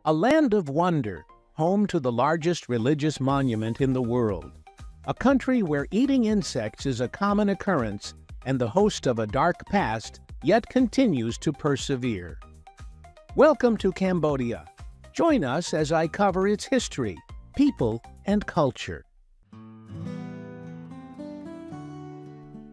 A land of wonder, home to the largest religious monument in the world. A country where eating insects is a common occurrence and the host of a dark past, yet continues to persevere. Welcome to Cambodia. Join us as I cover its history, people, and culture.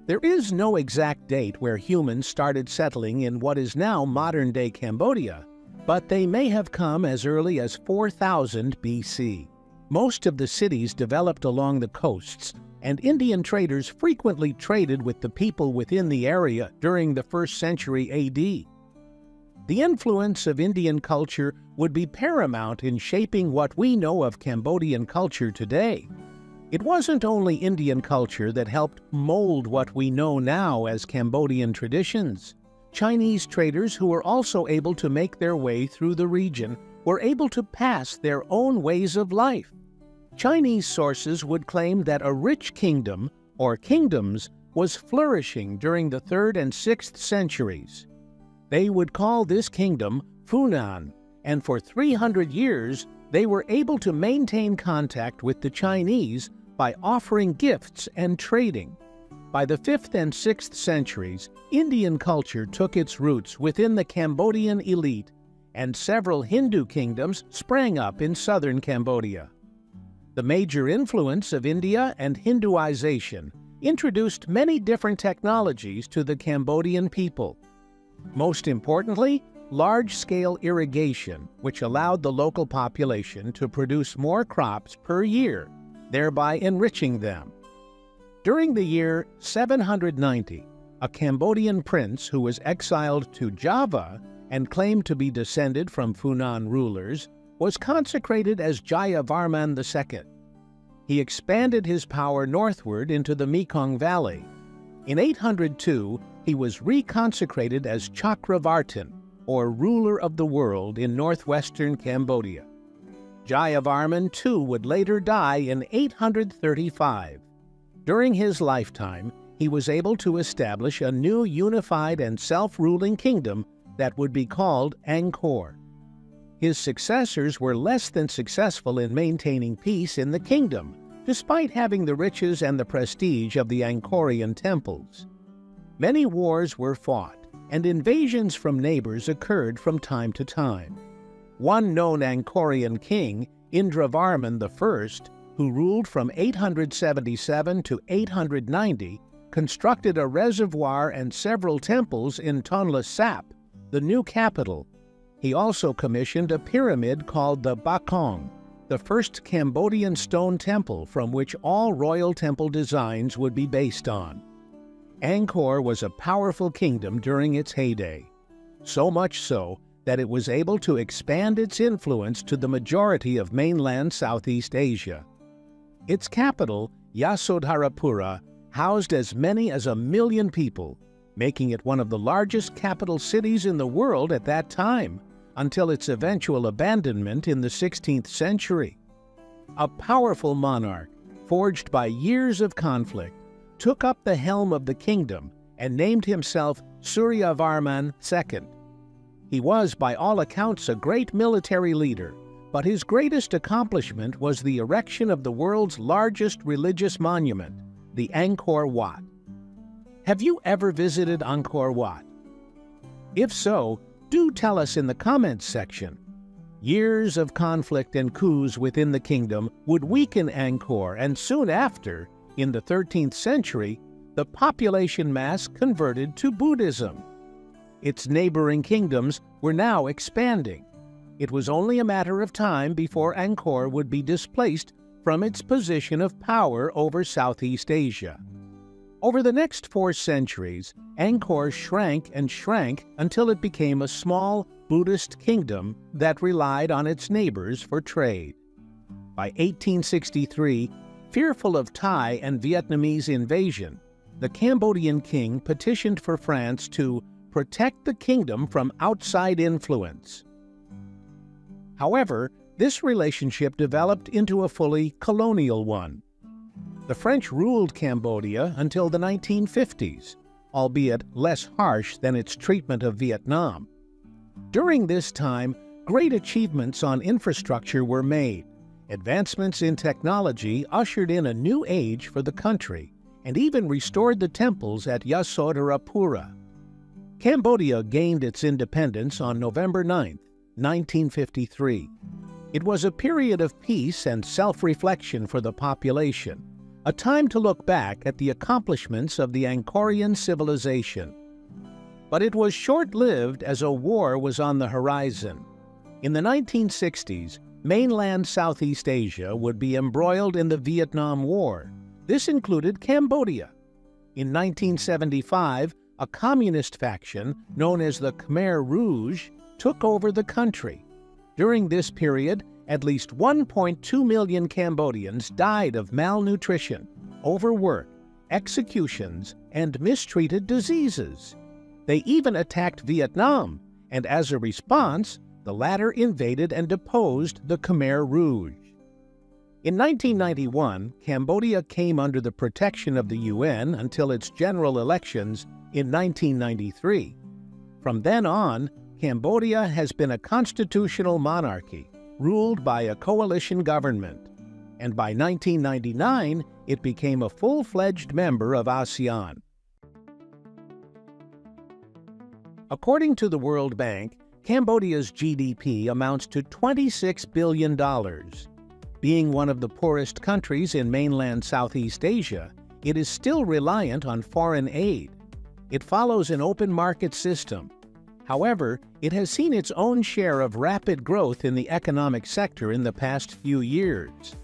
There is no exact date where humans started settling in what is now modern-day Cambodia, but they may have come as early as 4000 BC. Most of the cities developed along the coasts, and Indian traders frequently traded with the people within the area during the 1st century AD. The influence of Indian culture would be paramount in shaping what we know of Cambodian culture today. It wasn't only Indian culture that helped mold what we know now as Cambodian traditions. Chinese traders who were also able to make their way through the region were able to pass their own ways of life. Chinese sources would claim that a rich kingdom, or kingdoms, was flourishing during the 3rd and 6th centuries. They would call this kingdom Funan, and for 300 years they were able to maintain contact with the Chinese by offering gifts and trading. By the 5th and 6th centuries, Indian culture took its roots within the Cambodian elite, and several Hindu kingdoms sprang up in southern Cambodia. The major influence of India and Hinduization introduced many different technologies to the Cambodian people. Most importantly, large-scale irrigation, which allowed the local population to produce more crops per year, thereby enriching them. During the year 790, a Cambodian prince who was exiled to Java and claimed to be descended from Funan rulers was consecrated as Jayavarman II. He expanded his power northward into the Mekong Valley. In 802, he was reconsecrated as Chakravartin, or ruler of the world in northwestern Cambodia. Jayavarman II would later die in 835. During his lifetime, he was able to establish a new unified and self-ruling kingdom that would be called Angkor. His successors were less than successful in maintaining peace in the kingdom, despite having the riches and the prestige of the Angkorian temples. Many wars were fought, and invasions from neighbors occurred from time to time. One known Angkorian king, Indravarman I, who ruled from 877 to 890, constructed a reservoir and several temples in Tonle Sap, the new capital. He also commissioned a pyramid called the Bakong, the first Cambodian stone temple from which all royal temple designs would be based on. Angkor was a powerful kingdom during its heyday, so much so that it was able to expand its influence to the majority of mainland Southeast Asia. Its capital, Yasodharapura, housed as many as 1 million people, making it one of the largest capital cities in the world at that time, until its eventual abandonment in the 16th century. A powerful monarch, forged by years of conflict, took up the helm of the kingdom and named himself Suryavarman II. He was, by all accounts, a great military leader, but his greatest accomplishment was the erection of the world's largest religious monument, the Angkor Wat. Have you ever visited Angkor Wat? If so, do tell us in the comments section. Years of conflict and coups within the kingdom would weaken Angkor, and soon after, in the 13th century, the population mass converted to Buddhism. Its neighboring kingdoms were now expanding. It was only a matter of time before Angkor would be displaced from its position of power over Southeast Asia. Over the next 4 centuries, Angkor shrank and shrank until it became a small Buddhist kingdom that relied on its neighbors for trade. By 1863, fearful of Thai and Vietnamese invasion, the Cambodian king petitioned for France to protect the kingdom from outside influence. However, this relationship developed into a fully colonial one. The French ruled Cambodia until the 1950s, albeit less harsh than its treatment of Vietnam. During this time, Great achievements on infrastructure were made. Advancements in technology ushered in a new age for the country and even restored the temples at Yasodharapura. Cambodia gained its independence on November 9, 1953. It was a period of peace and self-reflection for the population, a time to look back at the accomplishments of the Angkorian civilization. But it was short-lived as a war was on the horizon. In the 1960s, mainland Southeast Asia would be embroiled in the Vietnam War. This included Cambodia. In 1975, a communist faction known as the Khmer Rouge took over the country. During this period, at least 1.2 million Cambodians died of malnutrition, overwork, executions, and mistreated diseases. They even attacked Vietnam, and as a response, the latter invaded and deposed the Khmer Rouge. In 1991, Cambodia came under the protection of the UN until its general elections in 1993. From then on, Cambodia has been a constitutional monarchy, ruled by a coalition government, and by 1999, it became a full-fledged member of ASEAN. According to the World Bank, Cambodia's GDP amounts to $26 billion. Being one of the poorest countries in mainland Southeast Asia, it is still reliant on foreign aid. It follows an open market system. However, it has seen its own share of rapid growth in the economic sector in the past few years.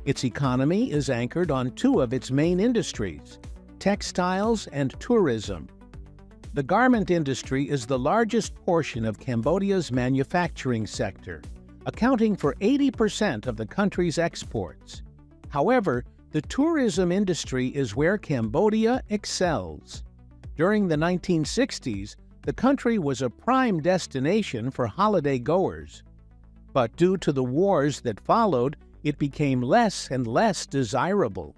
Its economy is anchored on two of its main industries, textiles and tourism. The garment industry is the largest portion of Cambodia's manufacturing sector, accounting for 80% of the country's exports. However, the tourism industry is where Cambodia excels. During the 1960s, the country was a prime destination for holiday goers. But due to the wars that followed, it became less and less desirable.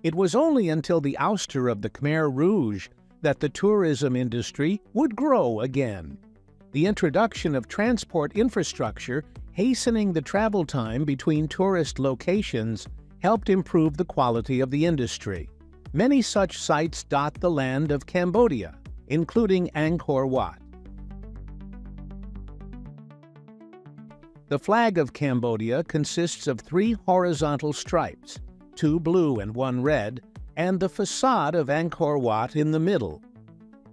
It was only until the ouster of the Khmer Rouge that the tourism industry would grow again. The introduction of transport infrastructure, hastening the travel time between tourist locations, helped improve the quality of the industry. Many such sites dot the land of Cambodia, including Angkor Wat. The flag of Cambodia consists of 3 horizontal stripes, 2 blue and 1 red, and the facade of Angkor Wat in the middle.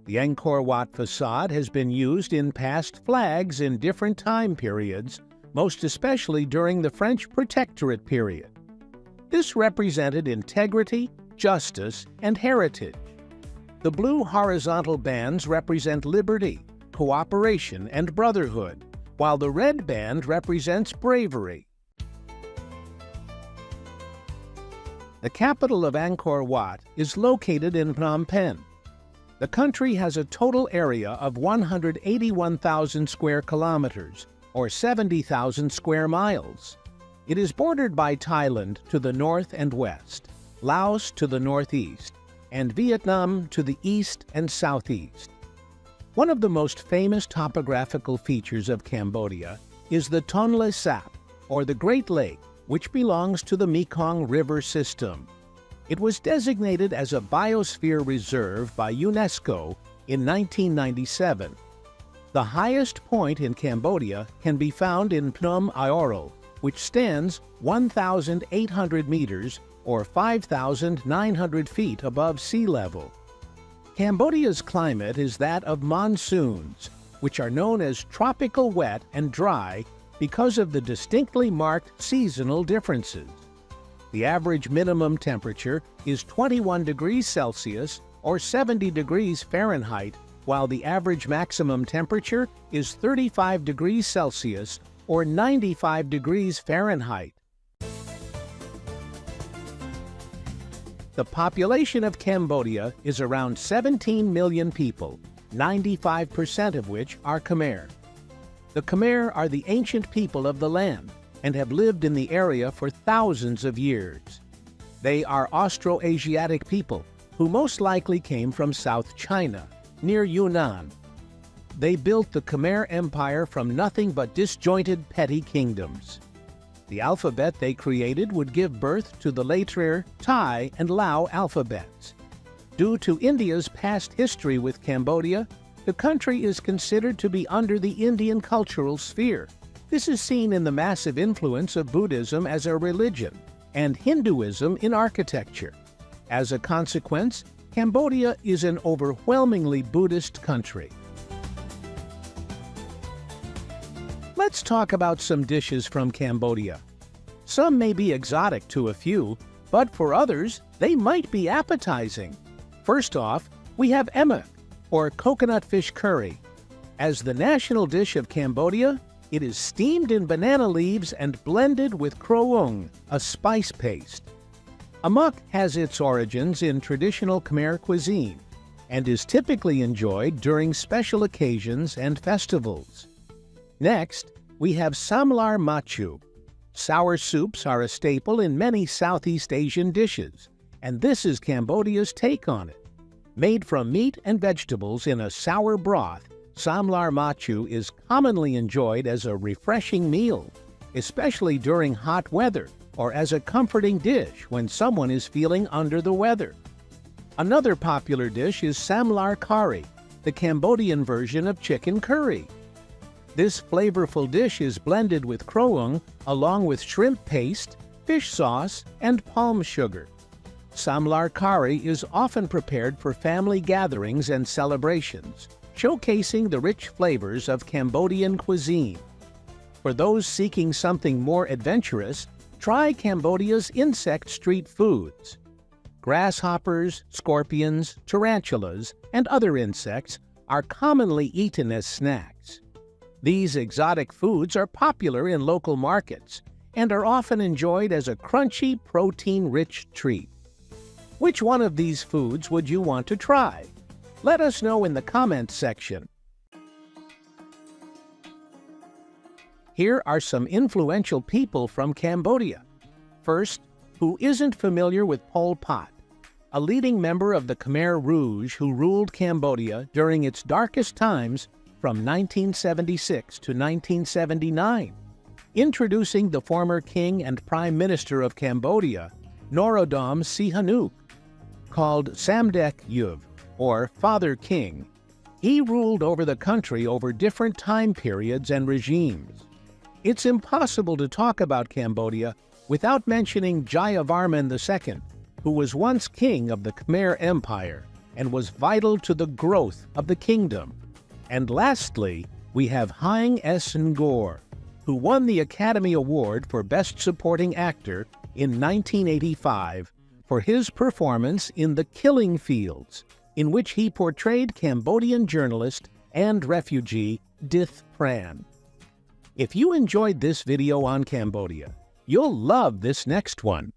The Angkor Wat facade has been used in past flags in different time periods, most especially during the French Protectorate period. This represented integrity, justice, and heritage. The blue horizontal bands represent liberty, cooperation, and brotherhood, while the red band represents bravery. The capital of Angkor Wat is located in Phnom Penh. The country has a total area of 181,000 square kilometers, or 70,000 square miles. It is bordered by Thailand to the north and west, Laos to the northeast, and Vietnam to the east and southeast. One of the most famous topographical features of Cambodia is the Tonle Sap, or the Great Lake, which belongs to the Mekong River system. It was designated as a biosphere reserve by UNESCO in 1997. The highest point in Cambodia can be found in Phnom Aorol, which stands 1,800 meters or 5,900 feet above sea level. Cambodia's climate is that of monsoons, which are known as tropical wet and dry because of the distinctly marked seasonal differences. The average minimum temperature is 21 degrees Celsius or 70 degrees Fahrenheit, while the average maximum temperature is 35 degrees Celsius or 95 degrees Fahrenheit. The population of Cambodia is around 17 million people, 95% of which are Khmer. The Khmer are the ancient people of the land and have lived in the area for thousands of years. They are Austroasiatic people who most likely came from South China, near Yunnan. they built the Khmer Empire from nothing but disjointed petty kingdoms. The alphabet they created would give birth to the later Thai and Lao alphabets. Due to India's past history with Cambodia, the country is considered to be under the Indian cultural sphere. This is seen in the massive influence of Buddhism as a religion and Hinduism in architecture. As a consequence, Cambodia is an overwhelmingly Buddhist country. Let's talk about some dishes from Cambodia. Some may be exotic to a few, but for others, they might be appetizing. First off, we have Amok, or coconut fish curry. As the national dish of Cambodia, it is steamed in banana leaves and blended with kroung, a spice paste. Amok has its origins in traditional Khmer cuisine and is typically enjoyed during special occasions and festivals. Next, we have samlar machu. Sour soups are a staple in many Southeast Asian dishes, and this is Cambodia's take on it. Made from meat and vegetables in a sour broth, samlar machu is commonly enjoyed as a refreshing meal, especially during hot weather or as a comforting dish when someone is feeling under the weather. Another popular dish is samlar kari, the Cambodian version of chicken curry. This flavorful dish is blended with kroung along with shrimp paste, fish sauce, and palm sugar. Samlar kari is often prepared for family gatherings and celebrations, showcasing the rich flavors of Cambodian cuisine. For those seeking something more adventurous, try Cambodia's insect street foods. Grasshoppers, scorpions, tarantulas, and other insects are commonly eaten as snacks. These exotic foods are popular in local markets and are often enjoyed as a crunchy, protein-rich treat. Which one of these foods would you want to try? Let us know in the comments section. Here are some influential people from Cambodia. First, who isn't familiar with Pol Pot, a leading member of the Khmer Rouge who ruled Cambodia during its darkest times from 1976 to 1979. Introducing the former King and Prime Minister of Cambodia, Norodom Sihanouk. Called Samdech Yuv, or Father King, he ruled over the country over different time periods and regimes. It's impossible to talk about Cambodia without mentioning Jayavarman II, who was once king of the Khmer Empire and was vital to the growth of the kingdom. And lastly, we have Haing S. Ngor, who won the Academy Award for Best Supporting Actor in 1985 for his performance in The Killing Fields, in which he portrayed Cambodian journalist and refugee Dith Pran. If you enjoyed this video on Cambodia, you'll love this next one.